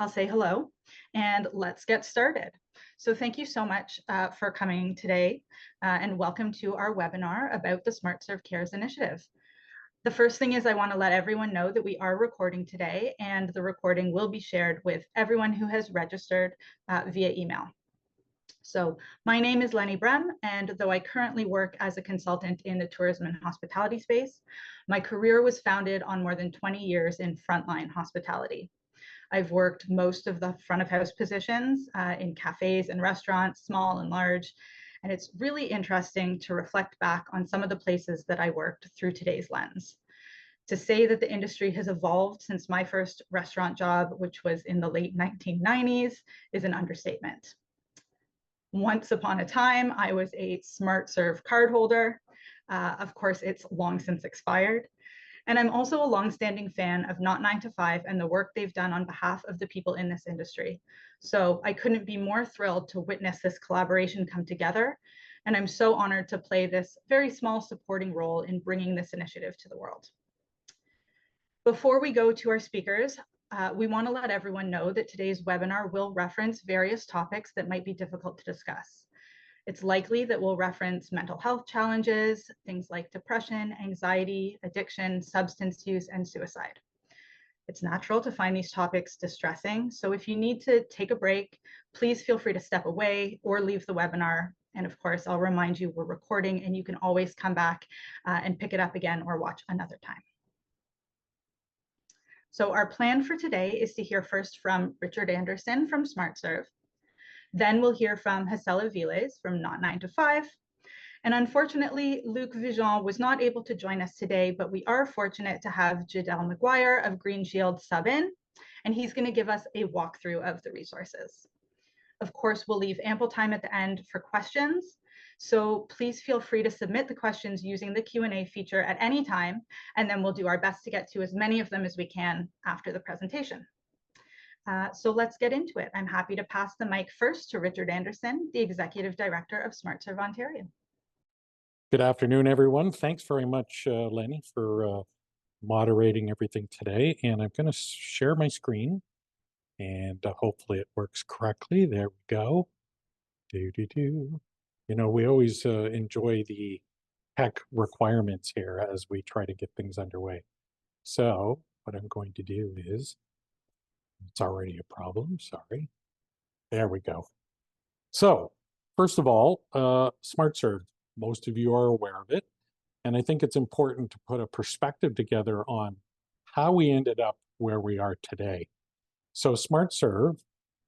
I'll say hello and let's get started. So thank you so much for coming today and welcome to our webinar about the SmartServe Cares initiative. The first thing is I want to let everyone know that we are recording today and the recording will be shared with everyone who has registered via email. So my name is Leni Brem, and though I currently work as a consultant in the tourism and hospitality space, my career was founded on more than 20 years in frontline hospitality. I've worked most of the front of house positions in cafes and restaurants, small and large, and it's really interesting to reflect back on some of the places that I worked through today's lens. To say that the industry has evolved since my first restaurant job, which was in the late 1990s, is an understatement. Once upon a time, I was a SmartServe card holder. Of course, it's long since expired. And I'm also a longstanding fan of Not 9 to 5 and the work they've done on behalf of the people in this industry. So I couldn't be more thrilled to witness this collaboration come together. And I'm so honored to play this very small supporting role in bringing this initiative to the world. Before we go to our speakers, we want to let everyone know that today's webinar will reference various topics that might be difficult to discuss. It's likely that we'll reference mental health challenges, things like depression, anxiety, addiction, substance use, and suicide. It's natural to find these topics distressing, so if you need to take a break, please feel free to step away or leave the webinar. And of course, I'll remind you we're recording and you can always come back and pick it up again or watch another time. So our plan for today is to hear first from Richard Anderson from SmartServe. Then we'll hear from Hassel Aviles from Not 9 to 5. And unfortunately, Luc Vigeon was not able to join us today, but we are fortunate to have Jadel McGuire of Green Shield sub in, and he's going to give us a walkthrough of the resources. Of course, we'll leave ample time at the end for questions. So please feel free to submit the questions using the Q&A feature at any time, and then we'll do our best to get to as many of them as we can after the presentation. So let's get into it. I'm happy to pass the mic first to Richard Anderson, the Executive Director of SmartServe Ontario. Good afternoon, everyone. Thanks very much, Leni, for moderating everything today. And I'm going to share my screen and hopefully it works correctly. There we go. You know, we always enjoy the tech requirements here as we try to get things underway. So what I'm going to do is, it's already a problem, sorry. There we go. So, first of all, SmartServe, most of you are aware of it, and I think it's important to put a perspective together on how we ended up where we are today. So SmartServe,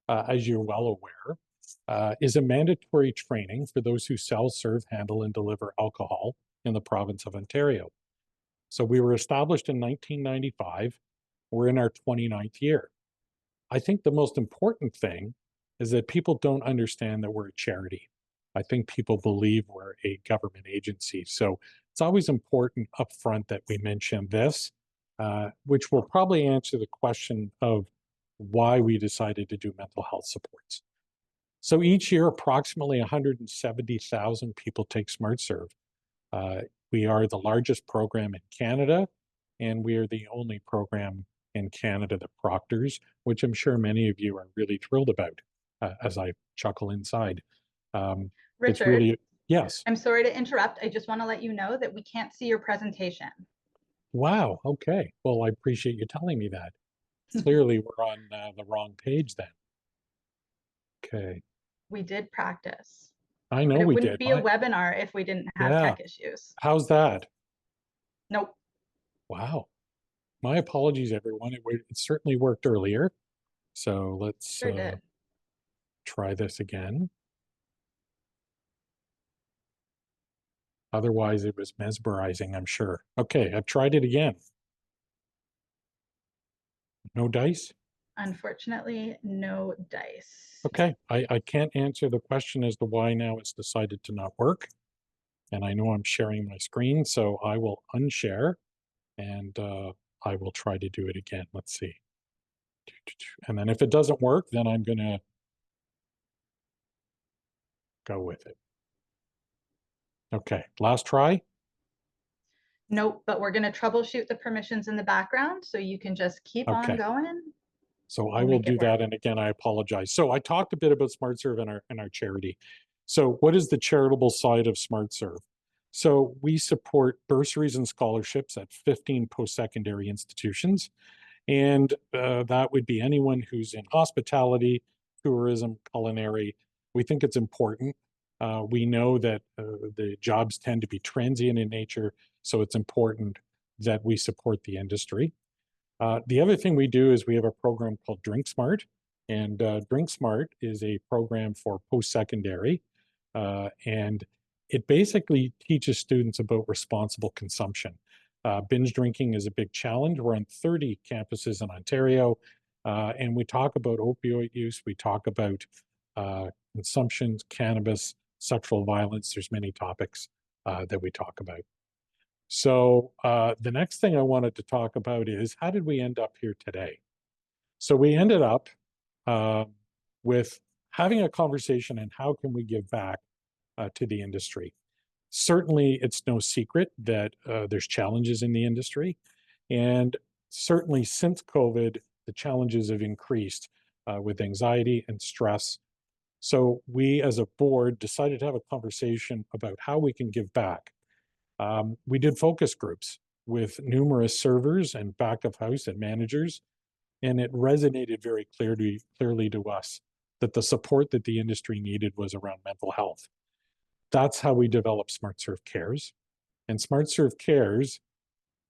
as you're well aware, is a mandatory training for those who sell, serve, handle, and deliver alcohol in the province of Ontario. So we were established in 1995. We're in our 29th year. I think the most important thing is that people don't understand that we're a charity. I think people believe we're a government agency. So it's always important up front that we mention this, which will probably answer the question of why we decided to do mental health supports. So each year, approximately 170,000 people take SmartServe. We are the largest program in Canada, and we are the only program in Canada that proctors, which I'm sure many of you are really thrilled about, as I chuckle inside. Richard, really, yes. I'm sorry to interrupt. I just want to let you know that we can't see your presentation. Wow, okay. Well, I appreciate you telling me that. Clearly, we're on the wrong page then. Okay. We did practice. I know it we wouldn't did. be a webinar if we didn't have tech issues. How's that? Nope. Wow. My apologies, everyone. It certainly worked earlier. So let's try this again. Otherwise, it was mesmerizing, I'm sure. Okay, I've tried it again. No dice? Unfortunately, no dice. Okay, I can't answer the question as to why now it's decided to not work. And I know I'm sharing my screen, so I will unshare and I will try to do it again. Let's see. And then if it doesn't work, then I'm going to go with it. Okay, last try. Nope, but we're going to troubleshoot the permissions in the background, so you can just keep on going. So I We'll will make it do work. that. And again, I apologize. So I talked a bit about SmartServe and our charity. So what is the charitable side of SmartServe? So we support bursaries and scholarships at 15 post-secondary institutions. And that would be anyone who's in hospitality, tourism, culinary. We think it's important. We know that the jobs tend to be transient in nature, so it's important that we support the industry. The other thing we do is we have a program called Drink Smart, and Drink Smart is a program for post-secondary, and it basically teaches students about responsible consumption. Binge drinking is a big challenge. We're on 30 campuses in Ontario, and we talk about opioid use. We talk about consumption, cannabis, sexual violence. There's many topics that we talk about. So the next thing I wanted to talk about is how did we end up here today? So we ended up uh, with having a conversation and how can we give back to the industry. Certainly, it's no secret that there's challenges in the industry. And certainly since COVID, the challenges have increased with anxiety and stress. So we as a board decided to have a conversation about how we can give back. We did focus groups with numerous servers and back of house and managers, and it resonated very clearly to us that the support that the industry needed was around mental health. That's how we developed SmartServe Cares. And SmartServe Cares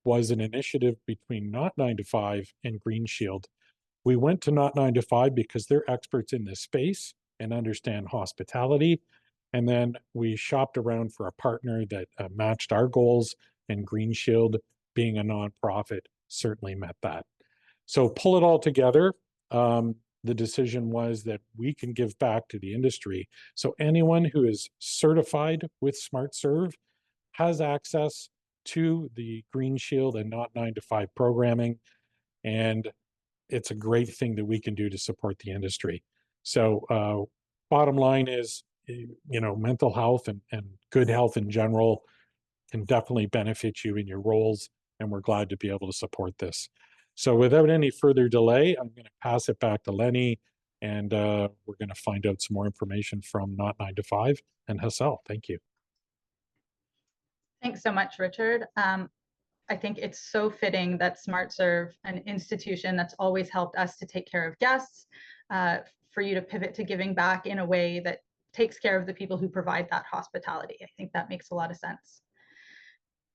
was an initiative between Not 9 to 5 and Green Shield. We went to Not 9 to 5 because they're experts in this space and understand hospitality. And then we shopped around for a partner that matched our goals, and Green Shield, being a nonprofit, certainly met that. So pull it all together. The decision was that we can give back to the industry. So anyone who is certified with SmartServe has access to the Green Shield and Not 9 to 5 programming. And it's a great thing that we can do to support the industry. So bottom line is, mental health and good health in general can definitely benefit you in your roles, and we're glad to be able to support this. So without any further delay, I'm going to pass it back to Leni, and we're going to find out some more information from Not 9 to 5 and Hassel. Thank you. Thanks so much, Richard. I think it's so fitting that SmartServe, an institution that's always helped us to take care of guests, for you to pivot to giving back in a way that takes care of the people who provide that hospitality. I think that makes a lot of sense.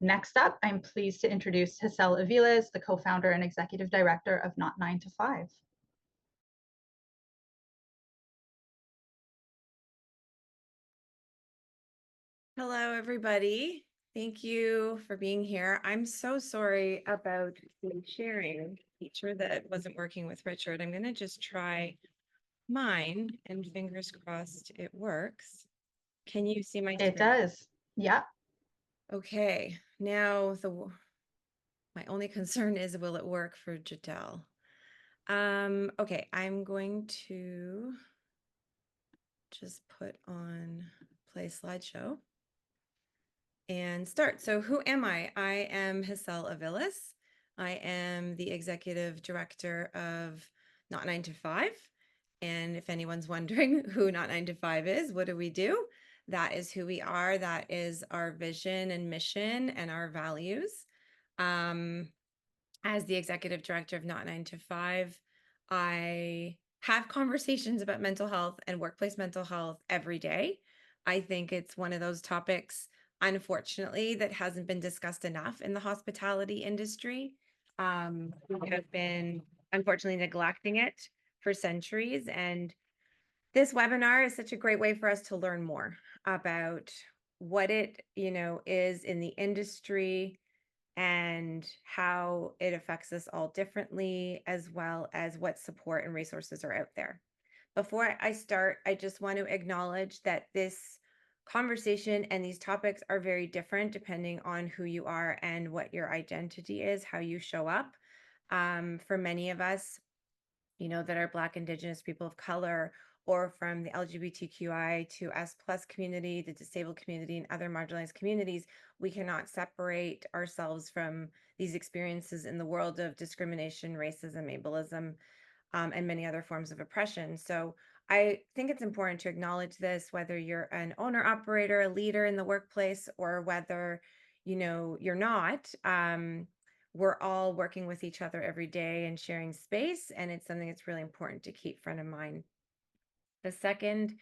Next up, I'm pleased to introduce Hassel Aviles, the co-founder and executive director of Not 9 to 5. Hello, everybody. Thank you for being here. I'm so sorry about the sharing feature that wasn't working with Richard. I'm going to just try mine and fingers crossed it works. Can you see my It screen? does. Yeah. Okay. Now my only concern is, will it work for Jadel? Okay, I'm going to just put on play slideshow and start. So who am I? I am Hassel Aviles. I am the executive director of Not 9 to 5. And if anyone's wondering who Not 9 to 5 is, what do we do? That is who we are. That is our vision and mission and our values. As the executive director of Not 9 to 5, I have conversations about mental health and workplace mental health every day. I think it's one of those topics, unfortunately, that hasn't been discussed enough in the hospitality industry. We have been, unfortunately, neglecting it for centuries. And this webinar is such a great way for us to learn more about what it, is in the industry and how it affects us all differently, as well as what support and resources are out there. Before I start, I just want to acknowledge that this conversation and these topics are very different depending on who you are and what your identity is, how you show up. For many of us, that are Black, Indigenous, people of color, or from the LGBTQI to S plus community, the disabled community, and other marginalized communities, we cannot separate ourselves from these experiences in the world of discrimination, racism, ableism. and many other forms of oppression. So I think it's important to acknowledge this, whether you're an owner operator, a leader in the workplace, or whether you're not. We're all working with each other every day and sharing space, and it's something that's really important to keep front of mind. The second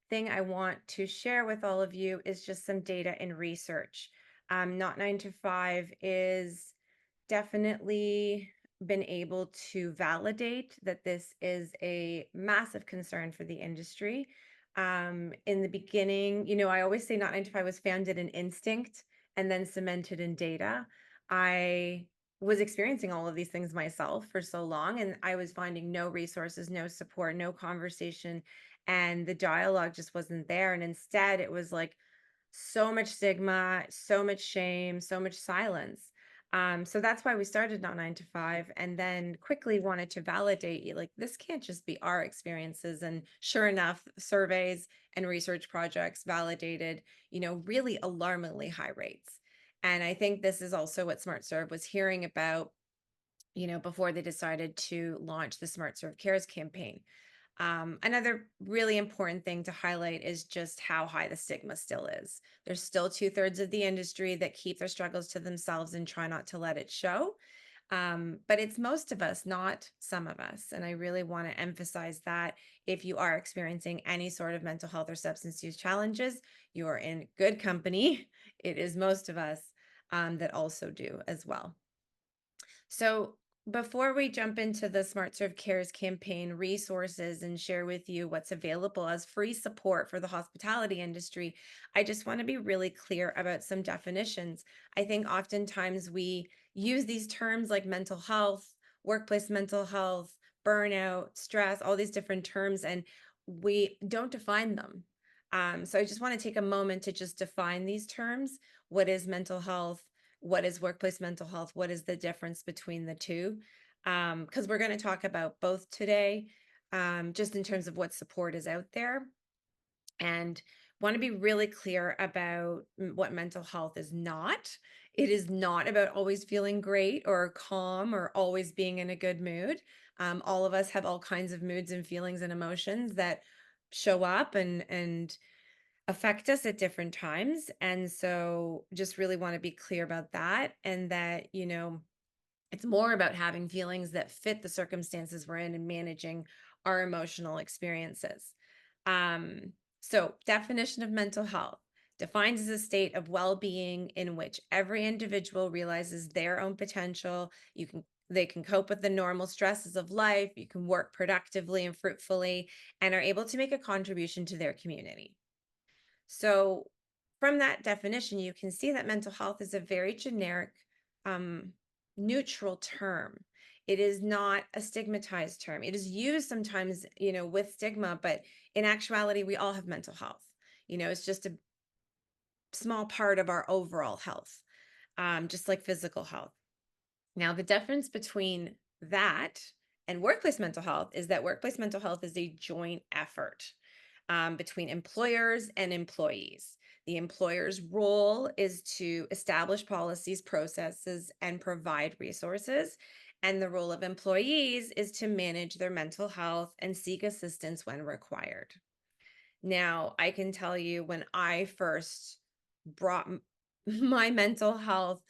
thing I want to share with all of you is just some data and research. Not 9 to 5 is definitely been able to validate that this is a massive concern for the industry. In the beginning, I always say not 9 to 5 was founded in instinct and then cemented in data. I was experiencing all of these things myself for so long, and I was finding no resources, no support, no conversation, and the dialogue just wasn't there. And instead, it was like so much stigma, so much shame, so much silence. So that's why we started Not 9 to 5, and then quickly wanted to validate, like, this can't just be our experiences. And sure enough, surveys and research projects validated, really alarmingly high rates. And I think this is also what SmartServe was hearing about, before they decided to launch the SmartServe Cares campaign. Another really important thing to highlight is just how high the stigma still is. There's still 2/3 of the industry that keep their struggles to themselves and try not to let it show. But it's most of us, not some of us. And I really want to emphasize that if you are experiencing any sort of mental health or substance use challenges, you are in good company. It is most of us that also do as well. So before we jump into the SmartServe Cares campaign resources and share with you what's available as free support for the hospitality industry, I just want to be really clear about some definitions. I think oftentimes we use these terms like mental health, workplace mental health, burnout, stress, all these different terms, and we don't define them. So I just want to take a moment to just define these terms. What is mental health? What is workplace mental health? What is the difference between the two? Because we're going to talk about both today, just in terms of what support is out there. And want to be really clear about what mental health is not. It is not about always feeling great or calm or always being in a good mood. All of us have all kinds of moods and feelings and emotions that show up and affect us at different times. And so just really want to be clear about that, and that, it's more about having feelings that fit the circumstances we're in and managing our emotional experiences. So definition of mental health defined as a state of well-being in which every individual realizes their own potential. They can cope with the normal stresses of life. You can work productively and fruitfully and are able to make a contribution to their community. So from that definition, you can see that mental health is a very generic, neutral term. It is not a stigmatized term. It is used sometimes, with stigma, but in actuality, we all have mental health. It's just a small part of our overall health, just like physical health. Now, the difference between that and workplace mental health is that workplace mental health is a joint effort between employers and employees. The employer's role is to establish policies, processes, and provide resources. And the role of employees is to manage their mental health and seek assistance when required. Now, I can tell you, when I first brought my mental health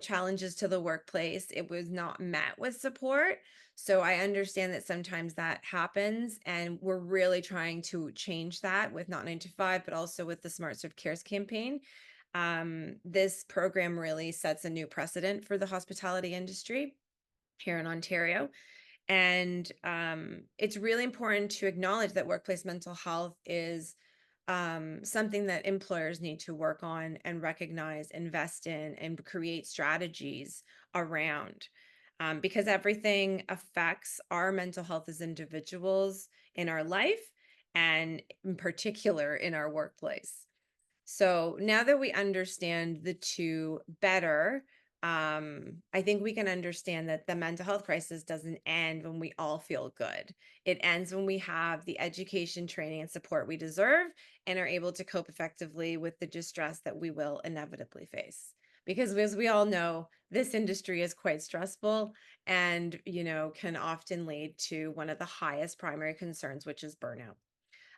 challenges to the workplace, it was not met with support. So I understand that sometimes that happens, and we're really trying to change that with Not 9 to 5, but also with the SmartServe Cares campaign. This program really sets a new precedent for the hospitality industry here in Ontario. And it's really important to acknowledge that workplace mental health is something that employers need to work on and recognize, invest in, and create strategies around. Because everything affects our mental health as individuals in our life, and in particular in our workplace. So now that we understand the two better, I think we can understand that the mental health crisis doesn't end when we all feel good. It ends when we have the education, training, and support we deserve and are able to cope effectively with the distress that we will inevitably face. because as we all know, this industry is quite stressful and, can often lead to one of the highest primary concerns, which is burnout.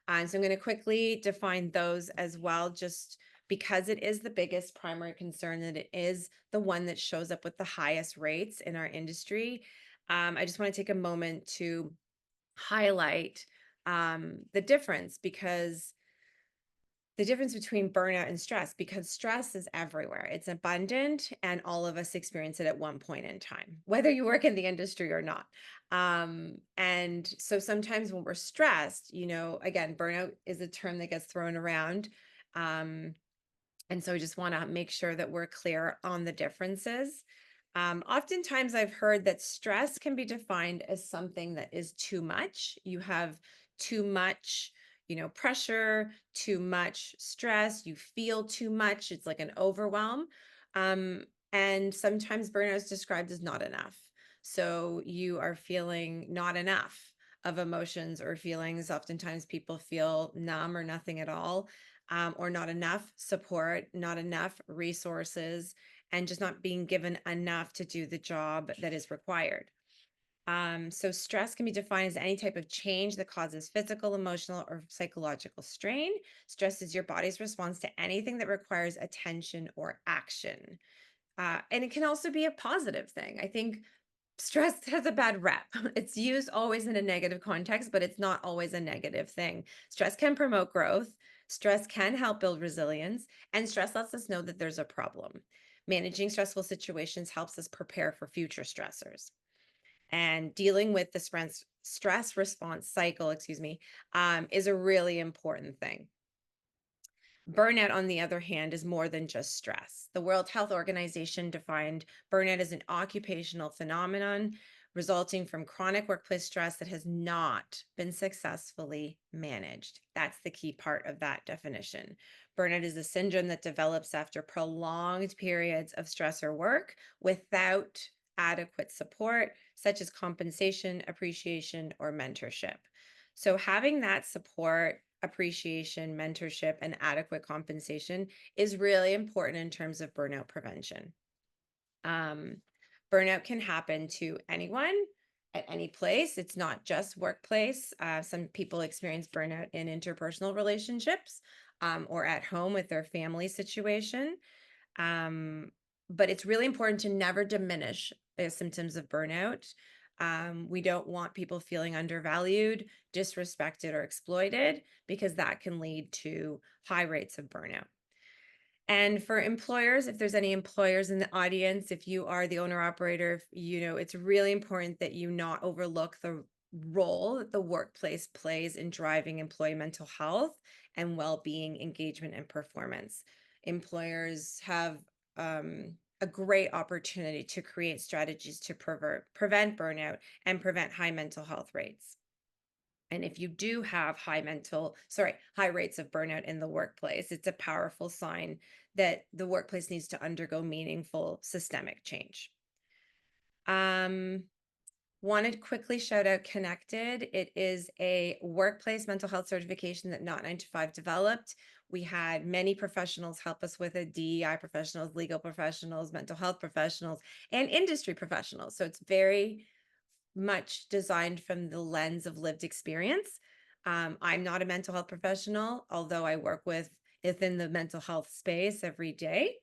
So I'm going to quickly define those as well, just because it is the biggest primary concern and it is the one that shows up with the highest rates in our industry. I just want to take a moment to highlight the difference between burnout and stress, because stress is everywhere. It's abundant and all of us experience it at one point in time, whether you work in the industry or not. And so sometimes when we're stressed, again, burnout is a term that gets thrown around. And so I just want to make sure that we're clear on the differences. Oftentimes I've heard that stress can be defined as something that is too much. You have too much, pressure, too much stress, you feel too much. It's like an overwhelm. And sometimes burnout is described as not enough. So you are feeling not enough of emotions or feelings. Oftentimes people feel numb or nothing at all, or not enough support, not enough resources, and just not being given enough to do the job that is required. So stress can be defined as any type of change that causes physical, emotional, or psychological strain. Stress is your body's response to anything that requires attention or action. And it can also be a positive thing. I think stress has a bad rep. It's used always in a negative context, but it's not always a negative thing. Stress can promote growth. Stress can help build resilience, and stress lets us know that there's a problem. Managing stressful situations helps us prepare for future stressors. And dealing with the stress response cycle, is a really important thing. Burnout, on the other hand, is more than just stress. The World Health Organization defined burnout as an occupational phenomenon resulting from chronic workplace stress that has not been successfully managed. That's the key part of that definition. Burnout is a syndrome that develops after prolonged periods of stress or work without adequate support, such as compensation, appreciation, or mentorship. So having that support, appreciation, mentorship, and adequate compensation is really important in terms of burnout prevention. Burnout can happen to anyone at any place. It's not just workplace. Some people experience burnout in interpersonal relationships, or at home with their family situation. But it's really important to never diminish the symptoms of burnout. We don't want people feeling undervalued, disrespected, or exploited, because that can lead to high rates of burnout. And for employers, if there's any employers in the audience, if you are the owner operator, it's really important that you not overlook the role that the workplace plays in driving employee mental health and well-being, engagement, and performance. Employers have a great opportunity to create strategies to prevent burnout and prevent high mental health rates. And if you do have high rates of burnout in the workplace, it's a powerful sign that the workplace needs to undergo meaningful systemic change. Wanted to quickly shout out Connected. It is a workplace mental health certification that Not 9 to 5 developed. We had many professionals help us with it: DEI professionals, legal professionals, mental health professionals, and industry professionals. So it's very much designed from the lens of lived experience. I'm not a mental health professional, although I work within the mental health space every day.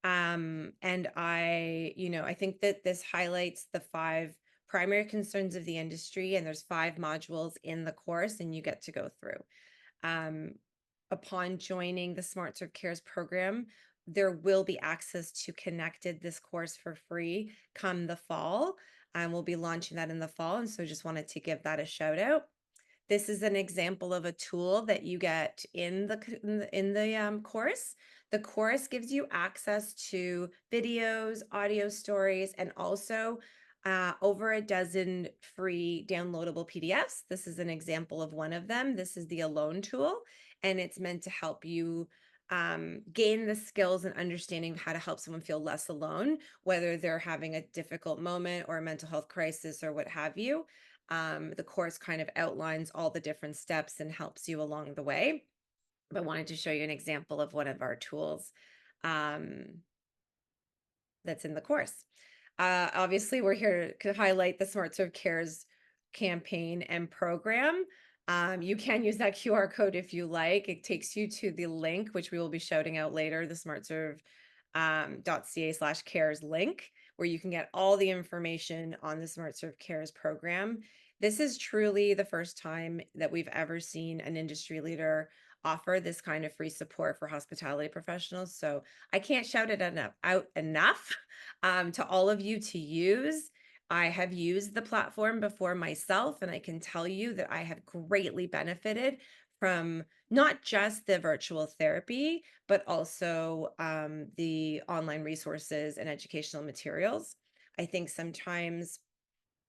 And I think that this highlights the 5 primary concerns of the industry, and there's 5 modules in the course, and you get to go through. Upon joining the Smart Serve Cares program, there will be access to Connected, this course, for free come the fall. We'll be launching that in the fall, and so just wanted to give that a shout out. This is an example of a tool that you get in the course. The course gives you access to videos, audio stories, and also over a dozen free downloadable PDFs. This is an example of one of them. This is the Alone tool, and it's meant to help you gain the skills and understanding of how to help someone feel less alone, whether they're having a difficult moment or a mental health crisis or what have you. The course kind of outlines all the different steps and helps you along the way. But I wanted to show you an example of one of our tools. that's in the course. Obviously, we're here to highlight the Smart Serve Cares campaign and program. You can use that QR code if you like. It takes you to the link, which we will be shouting out later, the smartserve.ca/cares link, where you can get all the information on the Smart Serve Cares program. This is truly the first time that we've ever seen an industry leader offer this kind of free support for hospitality professionals. So I can't shout it out enough to all of you to use. I have used the platform before myself, and I can tell you that I have greatly benefited from not just the virtual therapy, but also the online resources and educational materials. I think sometimes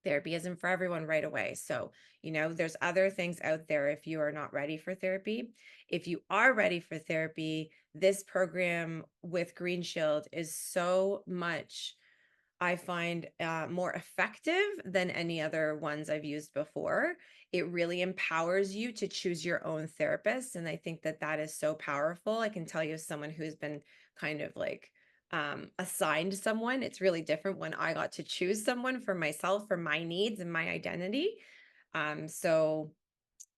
therapy isn't for everyone right away. So, there's other things out there if you are not ready for therapy. If you are ready for therapy, this program with Green Shield is so much, I find, more effective than any other ones I've used before. It really empowers you to choose your own therapist. And I think that that is so powerful. I can tell you, as someone who's been kind of like assigned someone, it's really different when I got to choose someone for myself, for my needs and my identity. So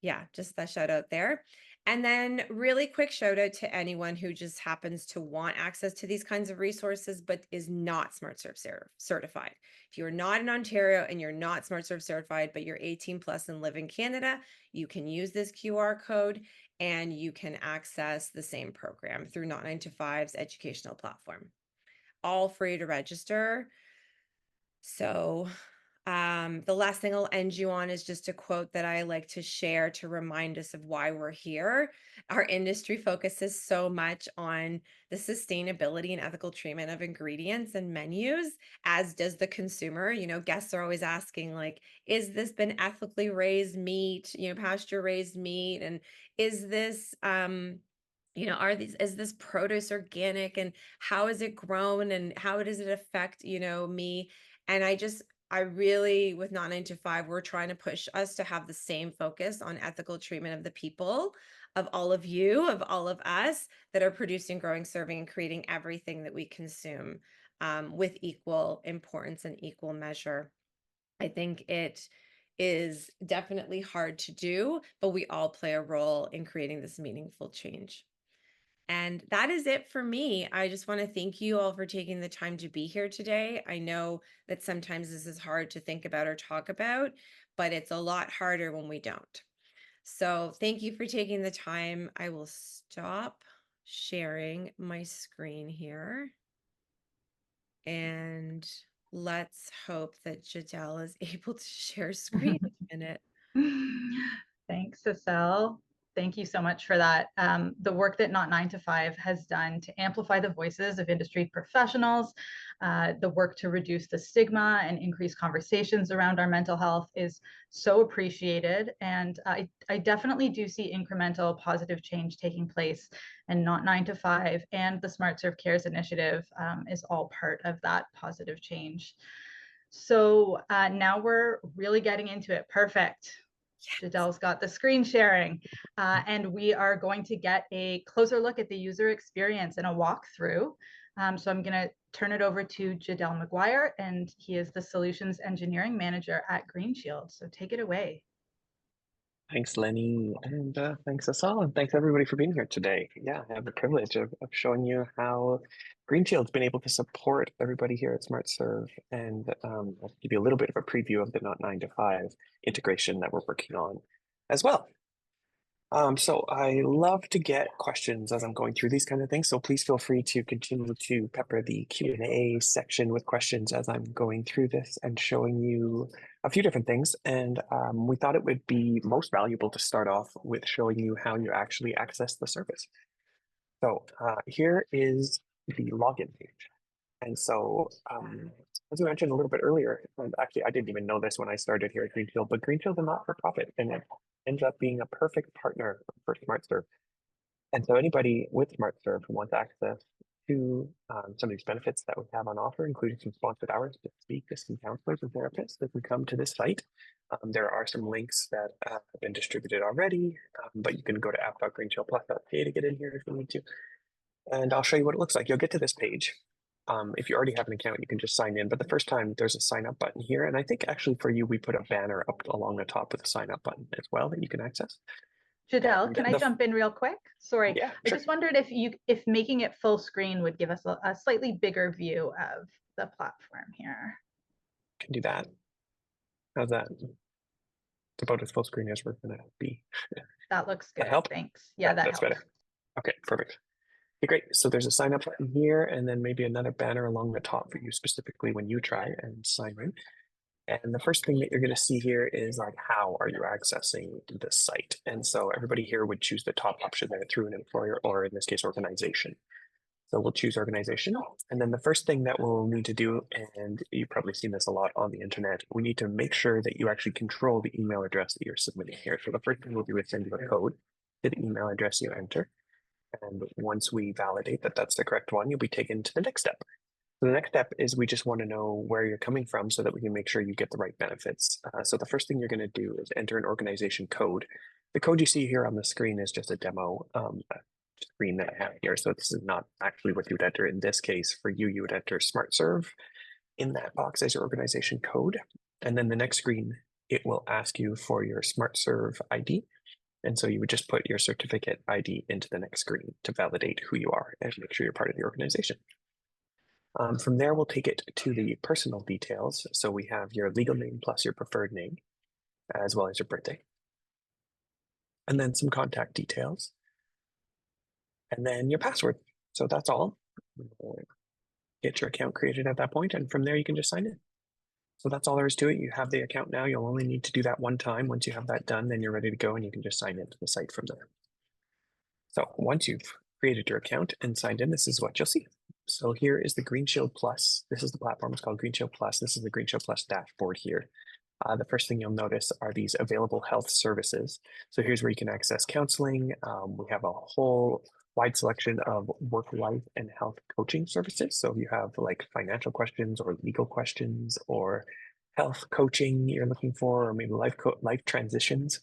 yeah, just that shout out there. And then really quick shout out to anyone who just happens to want access to these kinds of resources, but is not SmartServe certified. If you're not in Ontario and you're not SmartServe certified, but you're 18 plus and live in Canada, you can use this QR code and you can access the same program through Not 9 to 5's educational platform. All free to register. So the last thing I'll end you on is just a quote that I like to share to remind us of why we're here. Our industry focuses so much on the sustainability and ethical treatment of ingredients and menus, as does the consumer. Guests are always asking, like, is this been ethically raised meat, pasture raised meat? And is this, is this produce organic, and how is it grown, and how does it affect, me? And I really, with Not 9 to 5, we're trying to push us to have the same focus on ethical treatment of the people, of all of you, of all of us that are producing, growing, serving, and creating everything that we consume, with equal importance and equal measure. I think it is definitely hard to do, but we all play a role in creating this meaningful change. And that is it for me. I just want to thank you all for taking the time to be here today. I know that sometimes this is hard to think about or talk about, but it's a lot harder when we don't. So thank you for taking the time. I will stop sharing my screen here. And let's hope that Jadel is able to share screen in a minute. Thanks, Hassel. Thank you so much for that. The work that Not 9 to 5 has done to amplify the voices of industry professionals, the work to reduce the stigma and increase conversations around our mental health is so appreciated. And I definitely do see incremental positive change taking place, and Not 9 to 5 and the Smart Serve Cares initiative is all part of that positive change. So now we're really getting into it. Perfect. Jadel's got the screen sharing, and we are going to get a closer look at the user experience and a walkthrough. So I'm going to turn it over to Jadel McGuire, and he is the Solutions Engineering Manager at Green Shield. So take it away. Thanks, Leni, and thanks, Hassel, and thanks everybody for being here today. Yeah, I have the privilege of showing you how Green Shield's been able to support everybody here at SmartServe, and I'll give you a little bit of a preview of the Not 9 to 5 integration that we're working on as well. So I love to get questions as I'm going through these kind of things, so please feel free to continue to pepper the Q&A section with questions as I'm going through this and showing you a few different things. And we thought it would be most valuable to start off with showing you how you actually access the service. So here is the login page. And so as we mentioned a little bit earlier, and actually I didn't even know this when I started here at Green Shield, but Green Shield is a not-for-profit, and it ends up being a perfect partner for SmartServe. And so anybody with SmartServe who wants access to some of these benefits that we have on offer, including some sponsored hours to speak to some counselors and therapists that can come to this site. There are some links that have been distributed already, but you can go to app.greenshieldplus.ca to get in here if you need to. And I'll show you what it looks like. You'll get to this page. if you already have an account, you can just sign in. But the first time there's a sign up button here. And I think actually for you, we put a banner up along the top with a sign up button as well that you can access. Jadel, can I jump in real quick? Sorry, Yeah, I sure. just wondered if making it full screen would give us a slightly bigger view of the platform here. Can do that. How's that? It's about as full screen as we're gonna be. That looks good. That help? Thanks. Yeah, that that's helps. better. Okay, perfect. Okay, great. So there's a sign up button here, and then maybe another banner along the top for you specifically when you try and sign in. And the first thing that you're going to see here is like, how are you accessing the site? And so everybody here would choose the top option there through an employer, or in this case, organization. So we'll choose organization. And then the first thing that we'll need to do, and you've probably seen this a lot on the internet, we need to make sure that you actually control the email address that you're submitting here. So the first thing we'll do is send you a code to the email address you enter. And once we validate that that's the correct one, you'll be taken to the next step. So the next step is we just want to know where you're coming from so that we can make sure you get the right benefits. So the first thing you're going to do is enter an organization code. The code you see here on the screen is just a demo screen that I have here. So this is not actually what you would enter. In this case, for you, you would enter SmartServe in that box as your organization code. And then the next screen, it will ask you for your SmartServe ID. And so you would just put your certificate ID into the next screen to validate who you are and make sure you're part of the organization. From there, we'll take it to the personal details. So we have your legal name plus your preferred name, as well as your birthday. And then some contact details. And then your password. So that's all. Get your account created at that point, and from there you can just sign in. So that's all there is to it. You have the account now. You'll only need to do that one time. Once you have that done, then you're ready to go and you can just sign into the site from there. So once you've created your account and signed in, this is what you'll see. So here is the Green Shield Plus. This is the platform. It's called Green Shield Plus. This is the Green Shield Plus dashboard here. The first thing you'll notice are these available health services. So here's where you can access counseling. We have a whole wide selection of work, life, and health coaching services. So if you have like financial questions or legal questions or health coaching you're looking for, or maybe life transitions,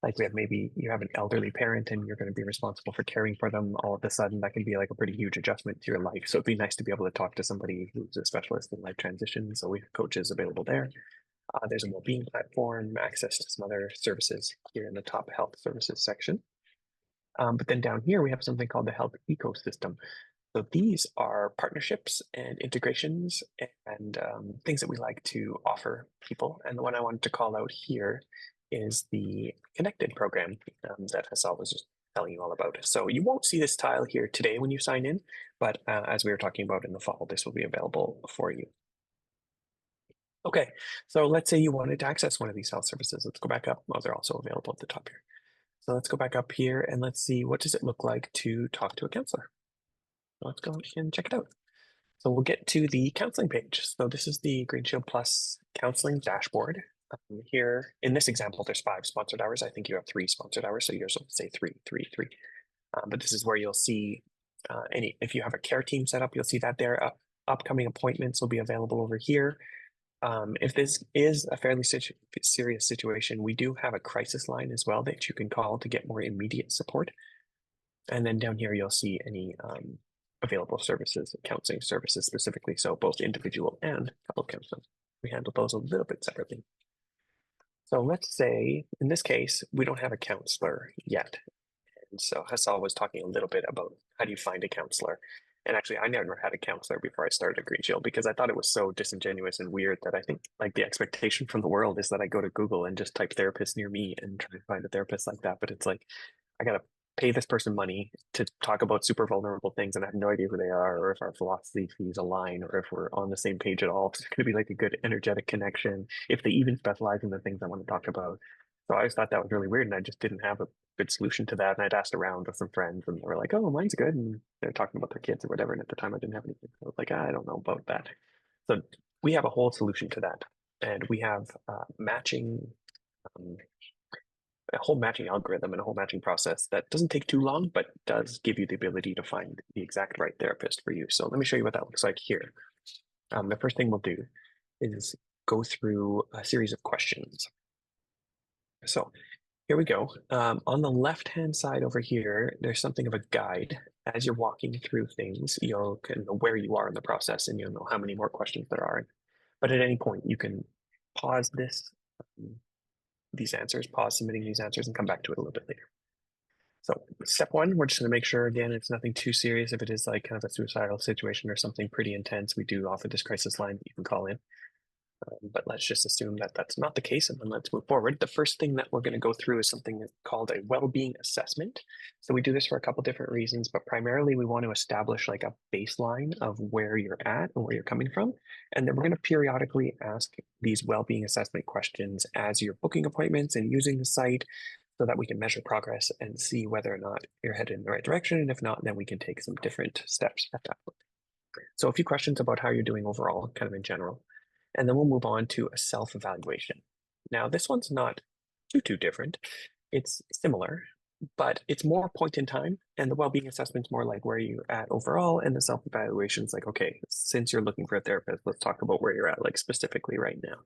like we have, maybe you have an elderly parent and you're going to be responsible for caring for them all of a sudden, that can be like a pretty huge adjustment to your life. So it'd be nice to be able to talk to somebody who's a specialist in life transition. So we have coaches available there. There's a well-being platform, access to some other services here in the top health services section. But then down here, we have something called the health ecosystem. So these are partnerships and integrations and things that we like to offer people. And the one I wanted to call out here is the Connected program that Hassel was just telling you all about. So you won't see this tile here today when you sign in, but as we were talking about in the fall, this will be available for you. Okay, so let's say you wanted to access one of these health services. Let's go back up. Oh, they're also available at the top here. So let's go back up here and let's see, what does it look like to talk to a counselor? Let's go and check it out. So we'll get to the counseling page. So this is the Green Shield Plus counseling dashboard. Here, in this example, there's 5 sponsored hours. I think you have 3 sponsored hours, so yours will say 3, 3, 3. But this is where you'll see if you have a care team set up, you'll see that there. Upcoming appointments will be available over here. If this is a fairly serious situation, we do have a crisis line as well that you can call to get more immediate support. And then down here, you'll see any available services, counseling services specifically, so both individual and couple counseling. We handle those a little bit separately. So let's say, in this case, we don't have a counselor yet. And so Hassel was talking a little bit about how do you find a counselor. And actually, I never had a counselor before I started at Green Shield because I thought it was so disingenuous and weird that I think like the expectation from the world is that I go to Google and just type therapist near me and try to find a therapist like that. But it's like, I got to pay this person money to talk about super vulnerable things and I have no idea who they are or if our philosophies align or if we're on the same page at all. It's going to be like a good energetic connection if they even specialize in the things I want to talk about. So I just thought that was really weird and I just didn't have a good solution to that. And I'd asked around with some friends and they were like, oh, mine's good. And they're talking about their kids or whatever. And at the time I didn't have anything. So I was like, I don't know about that. So we have a whole solution to that. And we have matching a whole matching algorithm and a whole matching process that doesn't take too long, but does give you the ability to find the exact right therapist for you. So let me show you what that looks like here. The first thing we'll do is go through a series of questions. So here we go. On the left-hand side over here, there's something of a guide. As you're walking through things, you'll know where you are in the process and you'll know how many more questions there are. But at any point, you can pause these answers, pause submitting these answers, and come back to it a little bit later. So step one, we're just going to make sure, again, it's nothing too serious. If it is like kind of a suicidal situation or something pretty intense, we do offer this crisis line that you can call in. But let's just assume that that's not the case, and then let's move forward. The first thing that we're going to go through is something called a well-being assessment. So we do this for a couple different reasons, but primarily we want to establish like a baseline of where you're at and where you're coming from. And then we're going to periodically ask these well-being assessment questions as you're booking appointments and using the site so that we can measure progress and see whether or not you're headed in the right direction. And if not, then we can take some different steps at that point. So a few questions about how you're doing overall, kind of in general. And then we'll move on to a self-evaluation. Now, this one's not too different. It's similar, but it's more point in time. And the well-being assessment's more like where you're at overall. And the self-evaluation is like, okay, since you're looking for a therapist, let's talk about where you're at, like specifically right now.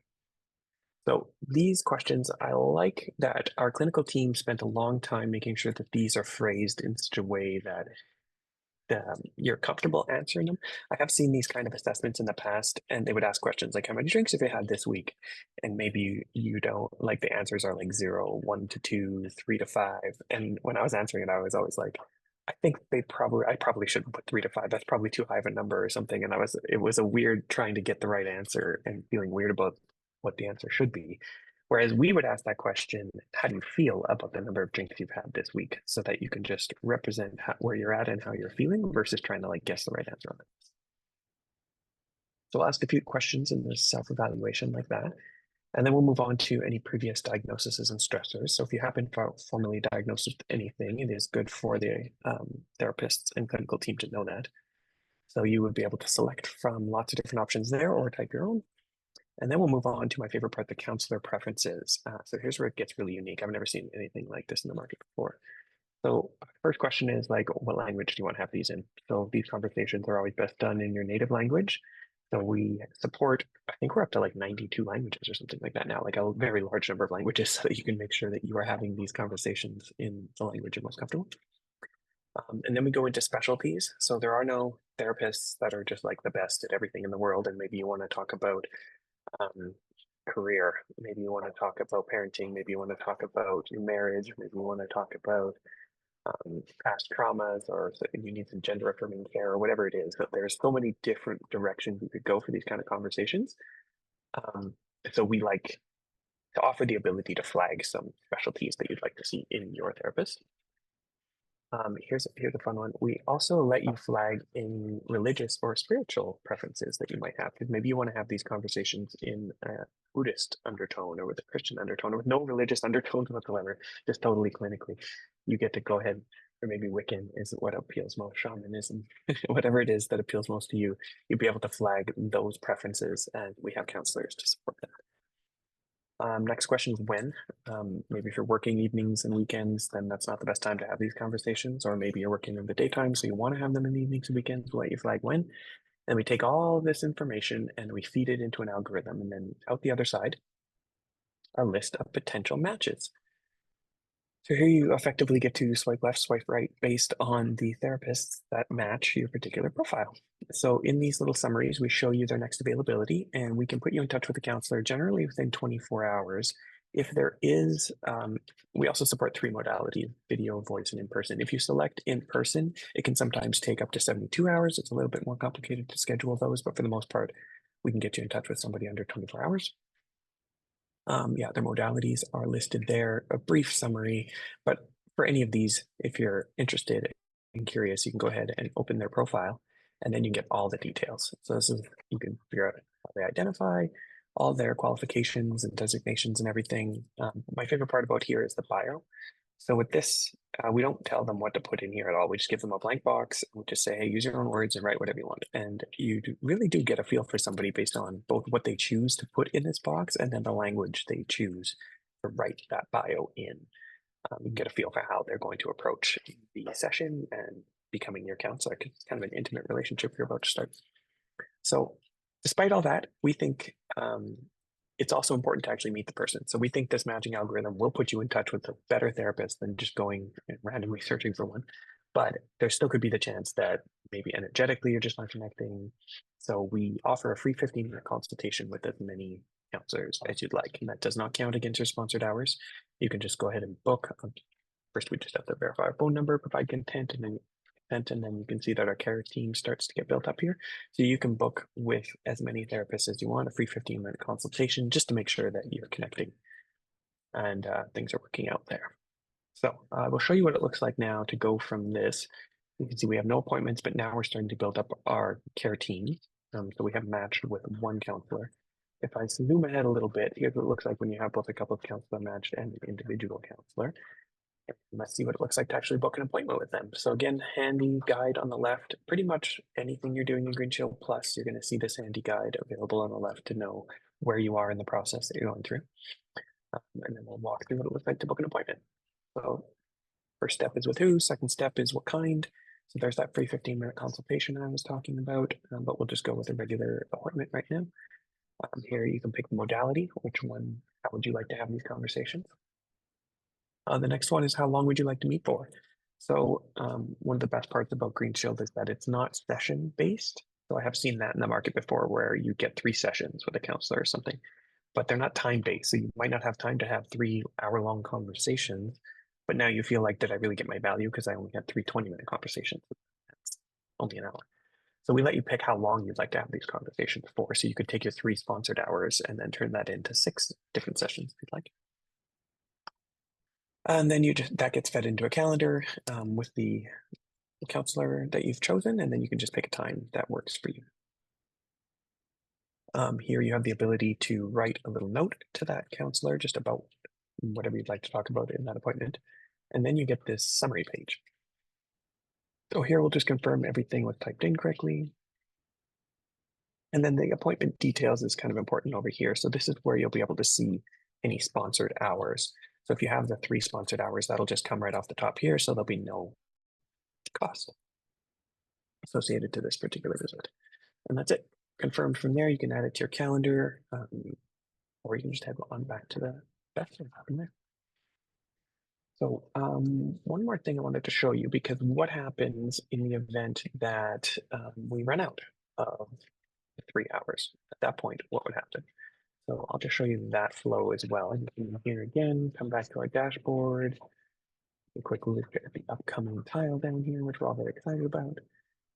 So these questions, I like that our clinical team spent a long time making sure that these are phrased in such a way that you're comfortable answering them. I have seen these kind of assessments in the past, and they would ask questions like, how many drinks have you had this week? And maybe you don't, like the answers are like 0, 1 to 2, 3 to 5. And when I was answering it, I was always like, I think I probably shouldn't put 3 to 5. That's probably too high of a number or something. And it was a weird trying to get the right answer and feeling weird about what the answer should be. Whereas we would ask that question, how do you feel about the number of drinks you've had this week? So that you can just represent where you're at and how you're feeling versus trying to like guess the right answer on it. So I'll ask a few questions in this self-evaluation like that. And then we'll move on to any previous diagnoses and stressors. So if you happen to formally diagnosed with anything, it is good for the therapists and clinical team to know that. So you would be able to select from lots of different options there or type your own. And then we'll move on to my favorite part, the counselor preferences. So here's where it gets really unique. I've never seen anything like this in the market before. So first question is like, what language do you want to have these in? So these conversations are always best done in your native language. So we support, I think we're up to like 92 languages or something like that now, like a very large number of languages so that you can make sure that you are having these conversations in the language you're most comfortable. And then we go into specialties. So there are no therapists that are just like the best at everything in the world. And maybe you want to talk about career. Maybe you want to talk about parenting. Maybe you want to talk about your marriage. Maybe you want to talk about past traumas, or you need some gender affirming care, or whatever it is. But there's so many different directions you could go for these kind of conversations. So we like to offer the ability to flag some specialties that you'd like to see in your therapist. Here's a fun one. We also let you flag any religious or spiritual preferences that you might have, because maybe you want to have these conversations in a Buddhist undertone or with a Christian undertone or with no religious undertones whatsoever, just totally clinically. You get to go ahead, or maybe Wiccan is what appeals most, shamanism, whatever it is that appeals most to you, you'll be able to flag those preferences, and we have counselors to support that. Next question is when. Maybe if you're working evenings and weekends, then that's not the best time to have these conversations, or maybe you're working in the daytime, so you want to have them in the evenings and weekends. We'll let you flag when. And we take all this information and we feed it into an algorithm, and then out the other side, a list of potential matches. So here you effectively get to swipe left, swipe right based on the therapists that match your particular profile. So in these little summaries, we show you their next availability, and we can put you in touch with a counselor generally within 24 hours. If there is, we also support 3 modalities: video, voice, and in-person. If you select in-person, it can sometimes take up to 72 hours. It's a little bit more complicated to schedule those, but for the most part, we can get you in touch with somebody under 24 hours. Yeah, their modalities are listed there, a brief summary, but for any of these, if you're interested and curious, you can go ahead and open their profile, and then you get all the details. So this is, you can figure out how they identify, all their qualifications and designations and everything. My favorite part about here is the bio. So with this, we don't tell them what to put in here at all. We just give them a blank box and we just say, hey, use your own words and write whatever you want. And you really do get a feel for somebody based on both what they choose to put in this box and then the language they choose to write that bio in. You can get a feel for how they're going to approach the session and becoming your counselor, because it's kind of an intimate relationship you're about to start. So despite all that, we think it's also important to actually meet the person. So we think this matching algorithm will put you in touch with a better therapist than just going and randomly searching for one. But there still could be the chance that maybe energetically you're just not connecting. So we offer a free 15-minute consultation with as many counselors as you'd like. And that does not count against your sponsored hours. You can just go ahead and book. First, we just have to verify our phone number, provide content, and then you can see that our care team starts to get built up here. So you can book with as many therapists as you want, a free 15-minute consultation, just to make sure that you're connecting and things are working out there. So we'll show you what it looks like now to go from this. You can see we have no appointments, but now we're starting to build up our care team. So we have matched with one counselor. If I zoom ahead a little bit, here's what it looks like when you have both a couple of counselor matched and an individual counselor. Let's see what it looks like to actually book an appointment with them. So again, handy guide on the left. Pretty much anything you're doing in Green Shield Plus, you're going to see this handy guide available on the left to know where you are in the process that you're going through. And then we'll walk through what it looks like to book an appointment. So first step is with who, second step is what kind. So there's that free 15-minute consultation I was talking about, but we'll just go with a regular appointment right now. Here you can pick the modality, which one, how would you like to have these conversations? The next one is how long would you like to meet for? So one of the best parts about Green Shield is that it's not session based. So I have seen that in the market before where you get 3 sessions with a counselor or something, but they're not time based. So you might not have time to have 3-hour-long conversations, but now you feel like, did I really get my value? Because I only had 3 20-minute conversations. That's only an hour. So we let you pick how long you'd like to have these conversations for. So you could take your 3 sponsored hours and then turn that into 6 different sessions if you'd like. And then that gets fed into a calendar with the counselor that you've chosen, and then you can just pick a time that works for you. Here you have the ability to write a little note to that counselor just about whatever you'd like to talk about in that appointment. And then you get this summary page. So here we'll just confirm everything was typed in correctly. And then the appointment details is kind of important over here. So this is where you'll be able to see any sponsored hours. So if you have the 3 sponsored hours, that'll just come right off the top here. So there'll be no cost associated to this particular visit. And that's it. Confirmed from there, you can add it to your calendar, or you can just head on back to the best of from there. So one more thing I wanted to show you, because what happens in the event that we run out of 3 hours? At that point, what would happen? So I'll just show you that flow as well. You can here again, come back to our dashboard, a quick look at the upcoming tile down here, which we're all very excited about.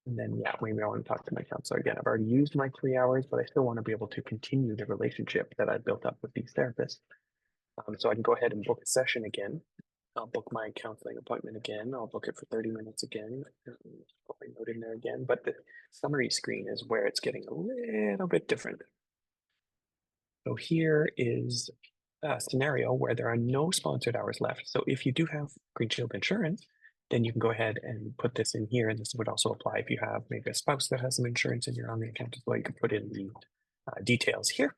And then, yeah, maybe I want to talk to my counselor again. I've already used my 3 hours, but I still want to be able to continue the relationship that I built up with these therapists. So I can go ahead and book a session again. I'll book my counseling appointment again. I'll book it for 30 minutes again. Put my note in there again. But the summary screen is where it's getting a little bit different. So here is a scenario where there are no sponsored hours left. So if you do have Green Shield insurance, then you can go ahead and put this in here. And this would also apply if you have maybe a spouse that has some insurance and you're on the account as well. You can put in the details here,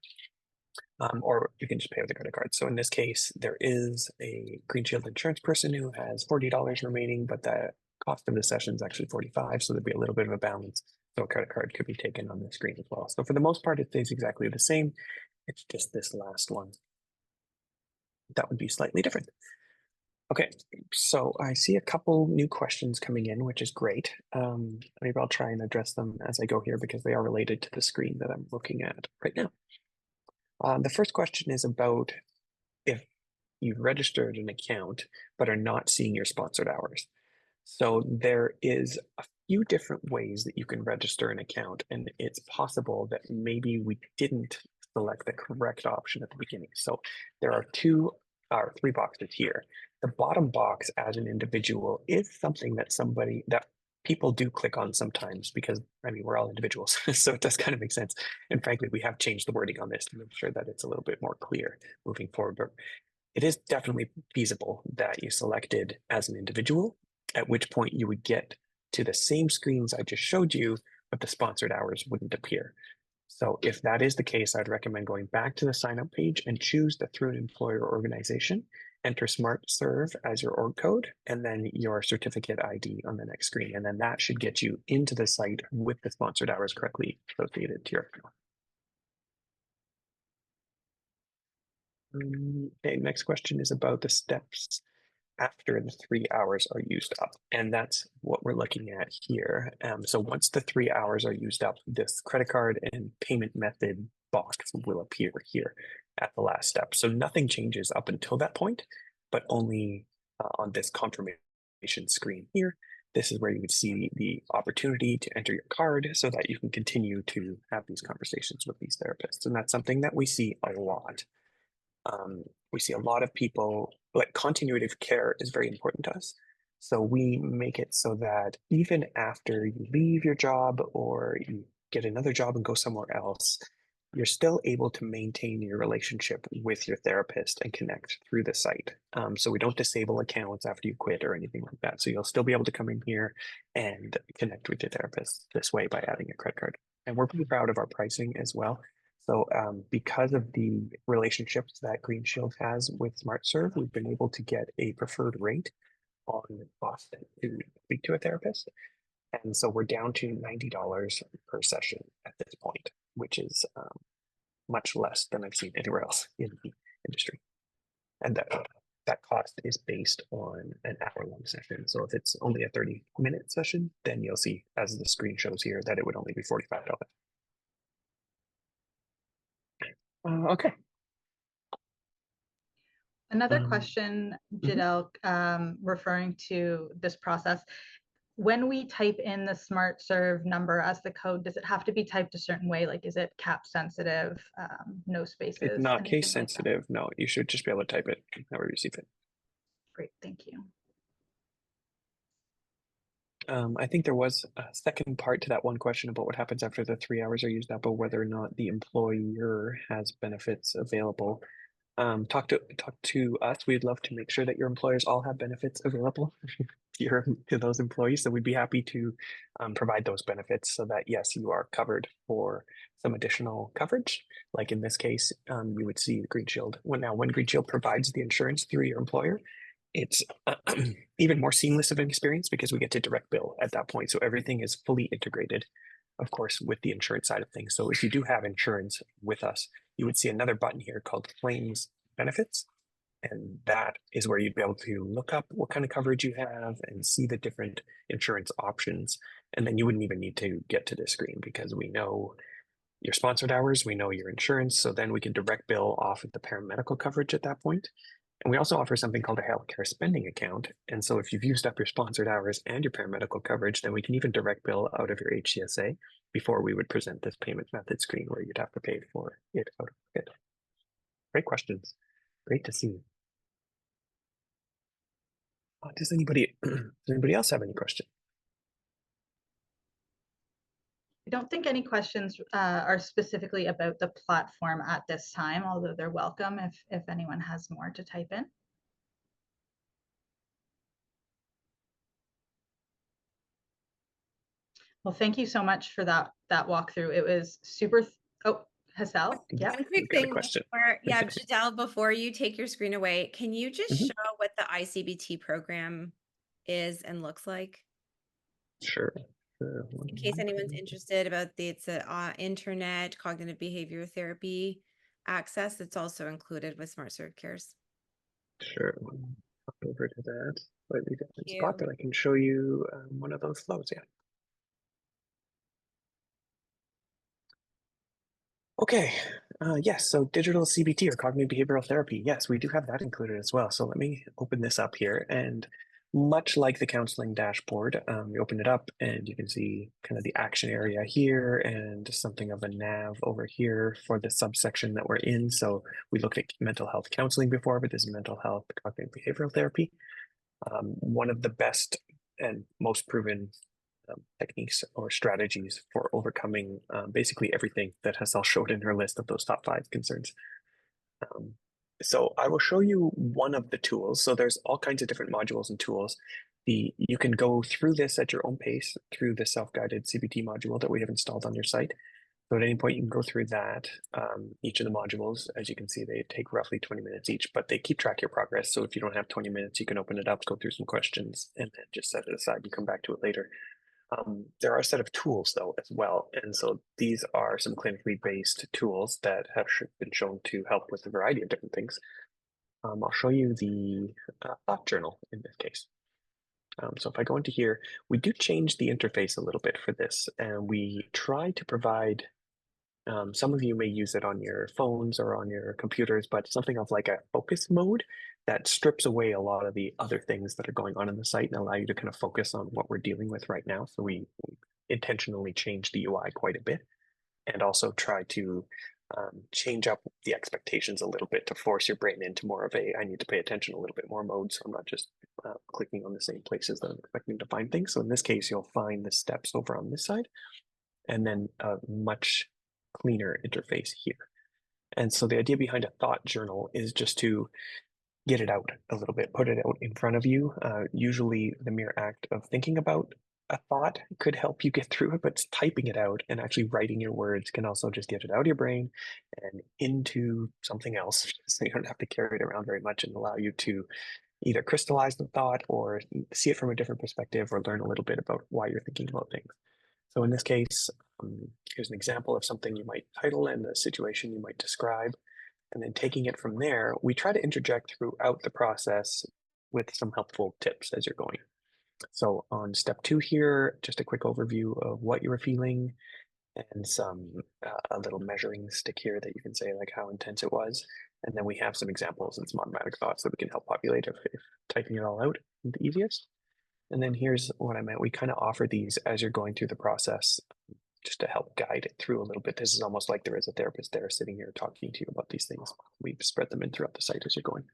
or you can just pay with a credit card. So in this case, there is a Green Shield insurance person who has $40 remaining, but the cost of the session is actually $45. So there'd be a little bit of a balance. So a credit card could be taken on the screen as well. So for the most part, it stays exactly the same. It's just this last one that would be slightly different. Okay, so I see a couple new questions coming in, which is great. Maybe I'll try and address them as I go here because they are related to the screen that I'm looking at right now. The first question is about if you've registered an account but are not seeing your sponsored hours. So there is a few different ways that you can register an account, and it's possible that maybe we didn't select the correct option at the beginning. So there are 2 or 3 boxes here. The bottom box as an individual is something that people do click on sometimes because, I mean, we're all individuals, so it does kind of make sense. And frankly, we have changed the wording on this to make sure that it's a little bit more clear moving forward. But it is definitely feasible that you selected as an individual, at which point you would get to the same screens I just showed you, but the sponsored hours wouldn't appear. So if that is the case, I'd recommend going back to the sign up page and choose the through an employer organization, enter SmartServe as your org code, and then your certificate ID on the next screen. And then that should get you into the site with the sponsored hours correctly associated to your account. Okay, next question is about the steps after the 3 hours are used up. And that's what we're looking at here. So once the 3 hours are used up, this credit card and payment method box will appear here at the last step. So nothing changes up until that point, but only on this confirmation screen here. This is where you would see the opportunity to enter your card so that you can continue to have these conversations with these therapists. And that's something that we see a lot. We see a lot of people, like continuity of care is very important to us. So we make it so that even after you leave your job or you get another job and go somewhere else, you're still able to maintain your relationship with your therapist and connect through the site. So we don't disable accounts after you quit or anything like that. So you'll still be able to come in here and connect with your therapist this way by adding a credit card. And we're pretty proud of our pricing as well. So because of the relationships that Green Shield has with SmartServe, we've been able to get a preferred rate on cost to speak to a therapist. And so we're down to $90 per session at this point, which is much less than I've seen anywhere else in the industry. And that cost is based on an hour-long session. So if it's only a 30-minute session, then you'll see, as the screen shows here, that it would only be $45. Okay. Another question, Jadel, referring to this process. When we type in the SmartServe number as the code, does it have to be typed a certain way? Like, is it cap sensitive, no spaces? It's not anything case like that? sensitive. No, you should just be able to type it however you see fit. Great, thank you. I think there was a second part to that one question about what happens after the 3 hours are used up, or whether or not the employer has benefits available. Talk to us. We'd love to make sure that your employers all have benefits available to those employees. So we'd be happy to provide those benefits so that yes, you are covered for some additional coverage. Like in this case, you would see the Green Shield. When Green Shield provides the insurance through your employer, it's even more seamless of an experience because we get to direct bill at that point. So everything is fully integrated, of course, with the insurance side of things. So if you do have insurance with us, you would see another button here called Claims Benefits. And that is where you'd be able to look up what kind of coverage you have and see the different insurance options. And then you wouldn't even need to get to this screen because we know your sponsored hours, we know your insurance. So then we can direct bill off of the paramedical coverage at that point. And we also offer something called a healthcare spending account. And so if you've used up your sponsored hours and your paramedical coverage, then we can even direct bill out of your HCSA before we would present this payment method screen where you'd have to pay for it out of pocket. Great questions. Great to see. Does anybody else have any questions? I don't think any questions are specifically about the platform at this time, although they're welcome if anyone has more to type in. Well, thank you so much for that walkthrough. It was super. Oh, Hassel, yeah. One quick thing before, Jadel, before you take your screen away, can you just show what the ICBT program is and looks like? Sure. In case anyone's interested about it's a internet cognitive behavior therapy access. It's also included with SmartServe Cares. Sure. Hop over to that slightly different spot that I can show you one of those flows. Yeah. Okay. Yes. So digital CBT or cognitive behavioral therapy. Yes, we do have that included as well. So let me open this up here. And much like the counseling dashboard, you open it up and you can see kind of the action area here and something of a nav over here for the subsection that we're in. So we looked at mental health counseling before, but this is mental health cognitive behavioral therapy. One of the best and most proven techniques or strategies for overcoming basically everything that Hassel showed in her list of those top 5 concerns. So I will show you one of the tools. So there's all kinds of different modules and tools. You can go through this at your own pace through the self-guided CBT module that we have installed on your site. So at any point you can go through that. Each of the modules, as you can see, they take roughly 20 minutes each, but they keep track of your progress. So if you don't have 20 minutes, you can open it up, go through some questions, and then just set it aside and come back to it later. There are a set of tools though as well. And so these are some clinically based tools that have been shown to help with a variety of different things. I'll show you the thought journal in this case. So if I go into here, we do change the interface a little bit for this, and we try to provide, some of you may use it on your phones or on your computers, but something of like a focus mode that strips away a lot of the other things that are going on in the site and allow you to kind of focus on what we're dealing with right now. So we intentionally change the UI quite a bit, and also try to change up the expectations a little bit to force your brain into more of a I need to pay attention a little bit more mode. So I'm not just clicking on the same places that I'm expecting to find things. So in this case, you'll find the steps over on this side and then a much cleaner interface here. And so the idea behind a thought journal is just to get it out a little bit, put it out in front of you. Usually the mere act of thinking about a thought could help you get through it, but typing it out and actually writing your words can also just get it out of your brain and into something else. So you don't have to carry it around very much and allow you to either crystallize the thought or see it from a different perspective or learn a little bit about why you're thinking about things. So in this case, here's an example of something you might title and the situation you might describe. And then taking it from there, we try to interject throughout the process with some helpful tips as you're going. So on step 2 here, just a quick overview of what you were feeling and some a little measuring stick here that you can say like how intense it was. And then we have some examples and some automatic thoughts that we can help populate if typing it all out is the easiest. And then here's what I meant. We kind of offer these as you're going through the process just to help guide it through a little bit. This is almost like there is a therapist there sitting here talking to you about these things. We've spread them in throughout the site as you're going.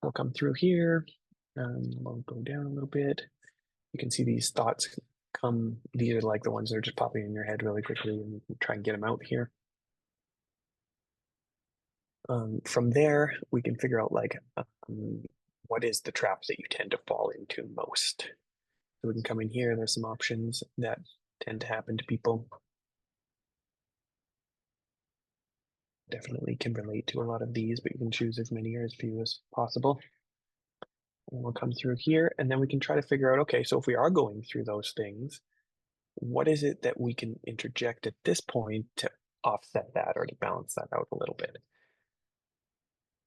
We'll come through here. We'll go down a little bit. You can see these thoughts come. These are like the ones that are just popping in your head really quickly, and you can try and get them out here. From there, we can figure out like what is the trap that you tend to fall into most. So we can come in here. There's some options that tend to happen to people. Definitely can relate to a lot of these, but you can choose as many or as few as possible. And we'll come through here, and then we can try to figure out, okay, so if we are going through those things, what is it that we can interject at this point to offset that or to balance that out a little bit?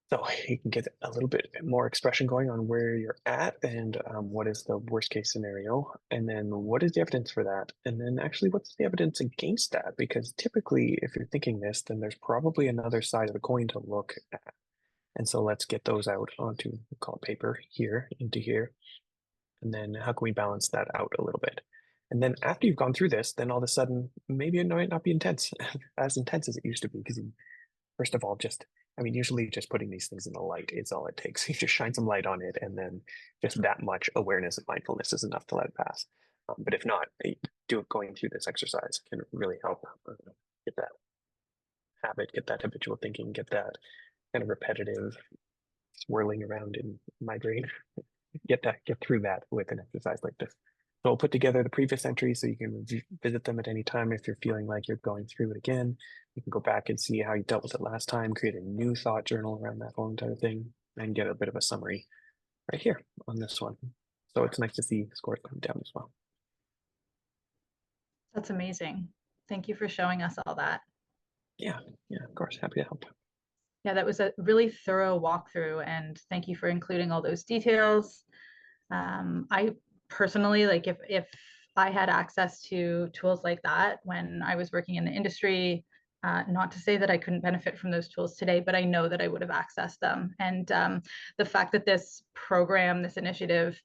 So you can get a little bit more expression going on where you're at and what is the worst case scenario, and then what is the evidence for that, and then actually what's the evidence against that? Because typically, if you're thinking this, then there's probably another side of the coin to look at. And so let's get those out onto, we'll call it paper here, into here. And then how can we balance that out a little bit? And then after you've gone through this, then all of a sudden, maybe it might not be intense, as intense as it used to be. Because first of all, usually just putting these things in the light is all it takes. You just shine some light on it, and then just that much awareness and mindfulness is enough to let it pass. But if not, going through this exercise can really help get that habit, get that habitual thinking, get that kind of repetitive swirling around in my brain. Get through that with an exercise like this. So I'll put together the previous entries so you can visit them at any time. If you're feeling like you're going through it again, you can go back and see how you dealt with it last time, create a new thought journal around that whole entire thing, and get a bit of a summary right here on this one. So it's nice to see scores come down as well. That's amazing. Thank you for showing us all that. Yeah, of course. Happy to help. Yeah, that was a really thorough walkthrough, and thank you for including all those details. I personally, like if I had access to tools like that when I was working in the industry, not to say that I couldn't benefit from those tools today, but I know that I would have accessed them. And the fact that this program, this initiative,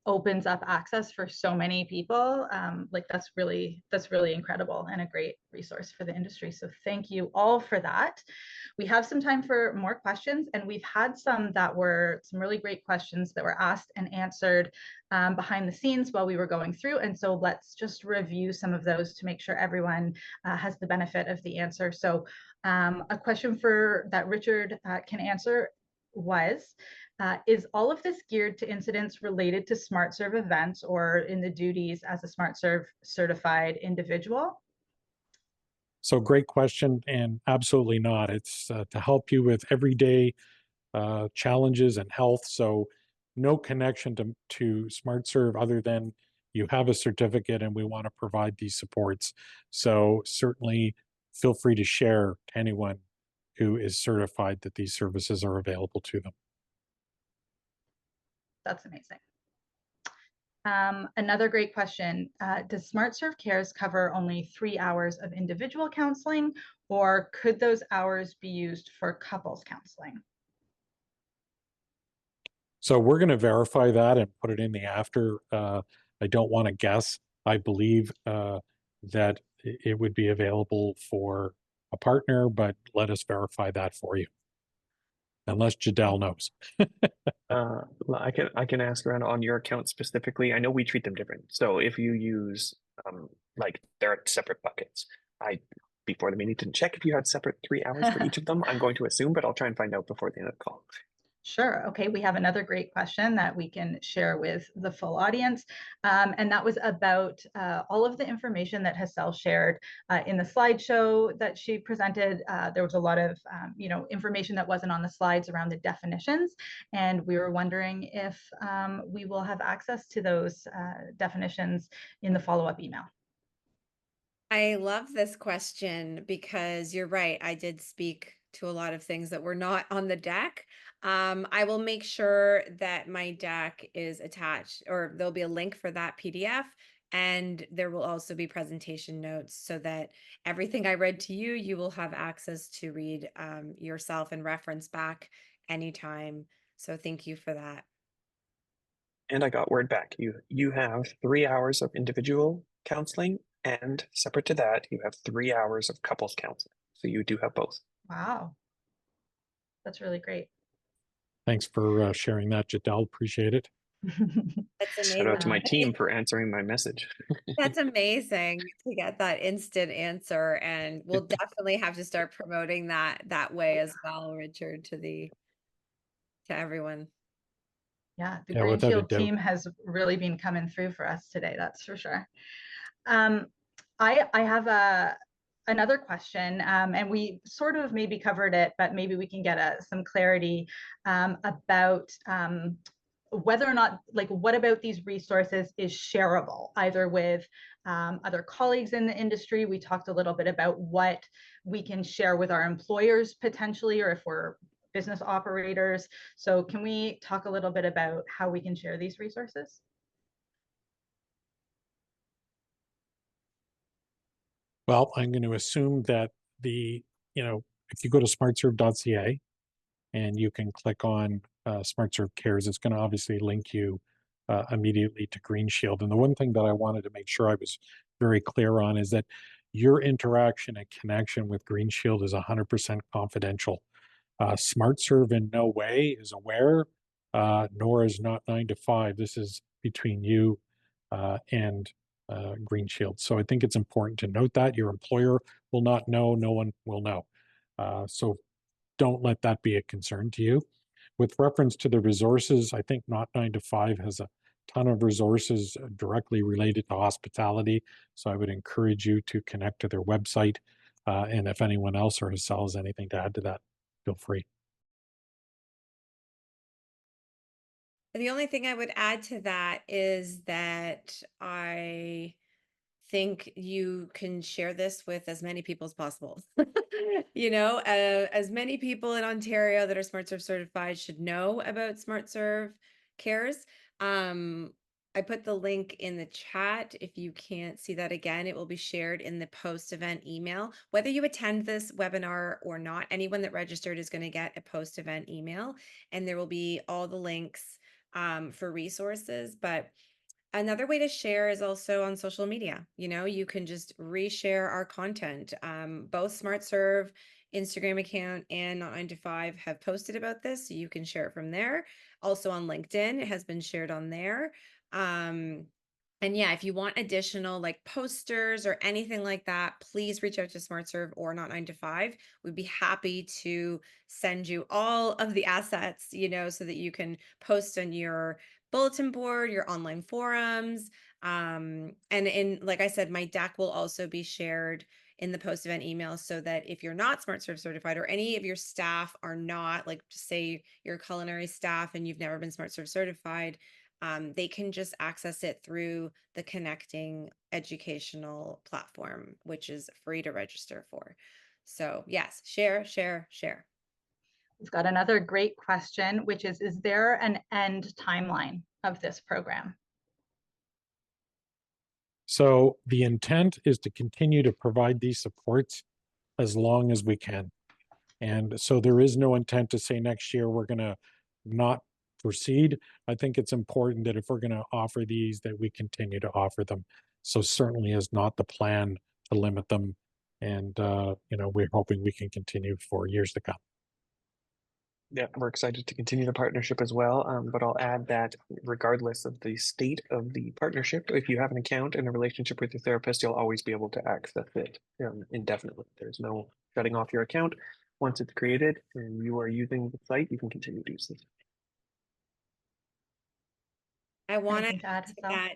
opens up access for so many people, like that's really incredible and a great resource for the industry. So thank you all for that. We have some time for more questions, and we've had some that were some really great questions that were asked and answered behind the scenes while we were going through. And so let's just review some of those to make sure everyone has the benefit of the answer. So a question that Richard can answer was, is all of this geared to incidents related to SmartServe events or in the duties as a SmartServe certified individual? So great question, and absolutely not. It's to help you with everyday challenges and health. So no connection to SmartServe other than you have a certificate and we want to provide these supports. So certainly feel free to share to anyone who is certified that these services are available to them. That's amazing. Another great question. Does SmartServe Cares cover only 3 hours of individual counseling, or could those hours be used for couples counseling? So we're going to verify that and put it in the after. I don't want to guess. I believe that it would be available for a partner, but let us verify that for you. Unless Jadel knows. I can ask around on your account specifically. I know we treat them different. So if you use like there are separate buckets. I before the meeting didn't check if you had separate 3 hours for each of them. I'm going to assume, but I'll try and find out before the end of the call. Sure. Okay, we have another great question that we can share with the full audience. And that was about all of the information that Hassel shared in the slideshow that she presented. There was a lot of information that wasn't on the slides around the definitions. And we were wondering if we will have access to those definitions in the follow-up email. I love this question because you're right. I did speak to a lot of things that were not on the deck. I will make sure that my deck is attached, or there'll be a link for that PDF. And there will also be presentation notes so that everything I read to you, you will have access to read yourself and reference back anytime. So thank you for that. And I got word back. You have 3 hours of individual counseling, and separate to that, you have 3 hours of couples counseling. So you do have both. Wow. That's really great. Thanks for sharing that, Jadel. Appreciate it. That's Shout amazing. out to my team for answering my message. That's amazing to get that instant answer, and we'll definitely have to start promoting that way as well, Richard, to everyone. Yeah, the Yeah, without a Greenfield doubt. team has really been coming through for us today, that's for sure. I have another question, and we sort of maybe covered it, but maybe we can get some clarity about whether or not, like, what about these resources is shareable, either with other colleagues in the industry. We talked a little bit about what we can share with our employers potentially, or if we're business operators. So can we talk a little bit about how we can share these resources? Well, I'm going to assume that if you go to smartserve.ca and you can click on SmartServe Cares, it's going to obviously link you immediately to Green Shield. And the one thing that I wanted to make sure I was very clear on is that your interaction and connection with Green Shield is 100% confidential. SmartServe in no way is aware, nor is not 9 to 5. This is between you and Green Shield. So I think it's important to note that your employer will not know, no one will know. So don't let that be a concern to you. With reference to the resources, I think Not 9 to 5 has a ton of resources directly related to hospitality. So I would encourage you to connect to their website. And if anyone else or Hassel has anything to add to that, feel free. The only thing I would add to that is that I think you can share this with as many people as possible. As many people in Ontario that are SmartServe certified should know about SmartServe Cares. I put the link in the chat. If you can't see that again, it will be shared in the post-event email. Whether you attend this webinar or not, anyone that registered is going to get a post-event email, and there will be all the links for resources. But another way to share is also on social media. You can just reshare our content. Both SmartServe Instagram account and Not 9 to 5 have posted about this, so you can share it from there. Also on LinkedIn, it has been shared on there. And yeah, if you want additional like posters or anything like that, please reach out to SmartServe or Not 9 to 5. We'd be happy to send you all of the assets, so that you can post on your bulletin board, your online forums. And like I said, my deck will also be shared in the post-event email, so that if you're not SmartServe certified, or any of your staff are not, like say your culinary staff and you've never been SmartServe certified, they can just access it through the Connecting educational platform, which is free to register for. So yes, share, share, share. We've got another great question, which is there an end timeline of this program? So the intent is to continue to provide these supports as long as we can. And so there is no intent to say next year we're going to not proceed. I think it's important that if we're going to offer these, that we continue to offer them. So certainly is not the plan to limit them. And, we're hoping we can continue for years to come. Yeah, we're excited to continue the partnership as well. But I'll add that regardless of the state of the partnership, if you have an account and a relationship with your therapist, you'll always be able to access it indefinitely. There's no shutting off your account. Once it's created and you are using the site, you can continue to use it. I want Anything to to add, add to Hassel? that.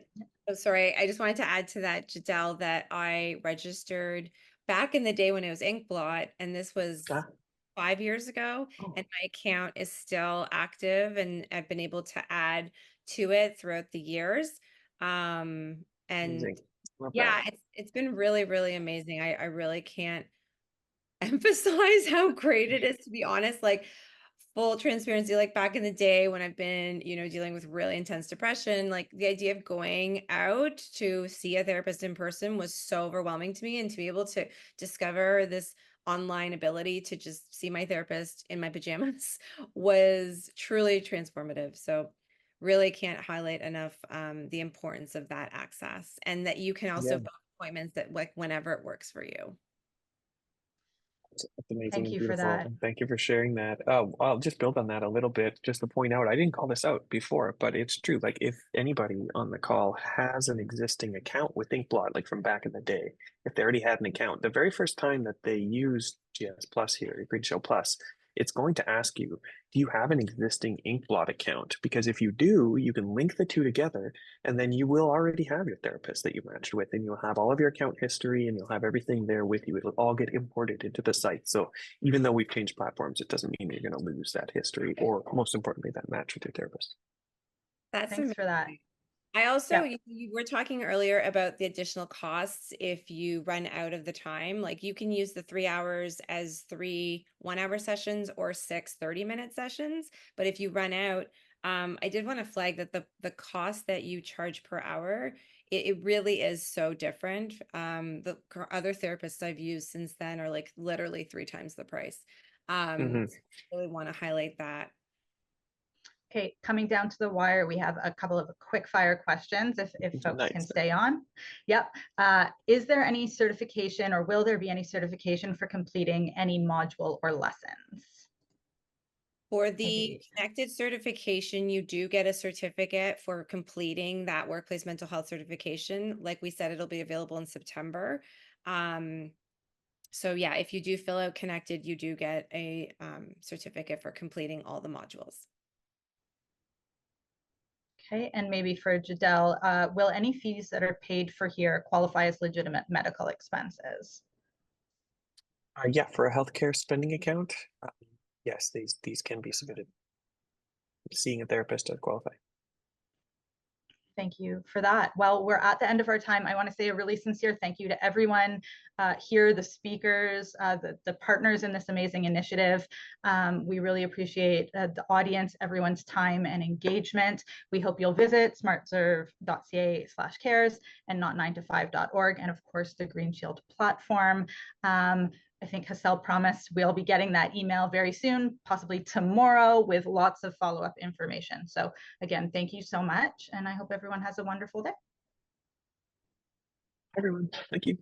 Oh, sorry. I just wanted to add to that, Jadel, that I registered back in the day when it was Inkblot, and this was Ah. 5 years ago, Oh. and my account is still active, and I've been able to add to it throughout the years. And Amazing. Love yeah, that. it's been really, really amazing. I really can't emphasize how great it is, to be honest. Like, full transparency, like back in the day when I've been, dealing with really intense depression, like the idea of going out to see a therapist in person was so overwhelming to me. And to be able to discover this online ability to just see my therapist in my pajamas was truly transformative. So really can't highlight enough the importance of that access, and that you can also Yeah. book appointments that, like, whenever it works for you. That's amazing Thank and you for beautiful. that. And thank you for sharing that. I'll just build on that a little bit, just to point out, I didn't call this out before, but it's true. Like, if anybody on the call has an existing account with Inkblot, like from back in the day, if they already had an account, the very first time that they used GS Plus here, Green Shield Plus, it's going to ask you, do you have an existing Inkblot account? Because if you do, you can link the two together, and then you will already have your therapist that you matched with, and you'll have all of your account history, and you'll have everything there with you. It'll all get imported into the site. So even though we've changed platforms, it doesn't mean you're going to lose that history, or most importantly, that match with your therapist. That's Thanks for that. amazing. I also, Yeah. you were talking earlier about the additional costs if you run out of the time. Like, you can use the 3 hours as 3 1-hour sessions or 6 30-minute sessions. But if you run out, I did want to flag that the cost that you charge per hour, it really is so different. The other therapists I've used since then are like literally 3 times the price. Mhm. So I really want to highlight that. Okay, coming down to the wire, we have a couple of quick fire questions if folks can Nice. stay on. Yep. Is there any certification, or will there be any certification for completing any module or lessons? For the connected certification, you do get a certificate for completing that workplace mental health certification. Like we said, it'll be available in September. So yeah, if you do fill out connected, you do get a certificate for completing all the modules. Okay, and maybe for Jadel, will any fees that are paid for here qualify as legitimate medical expenses? Yeah, for a healthcare spending account, yes, these can be submitted. Seeing a therapist to qualify. Thank you for that. Well, we're at the end of our time. I want to say a really sincere thank you to everyone here, the speakers, the partners in this amazing initiative. We really appreciate the audience, everyone's time and engagement. We hope you'll visit smartserve.ca/cares and not9to5.org, and of course the Green Shield platform. I think Hassel promised we'll be getting that email very soon, possibly tomorrow, with lots of follow-up information. So again, thank you so much, and I hope everyone has a wonderful day. Everyone, thank you.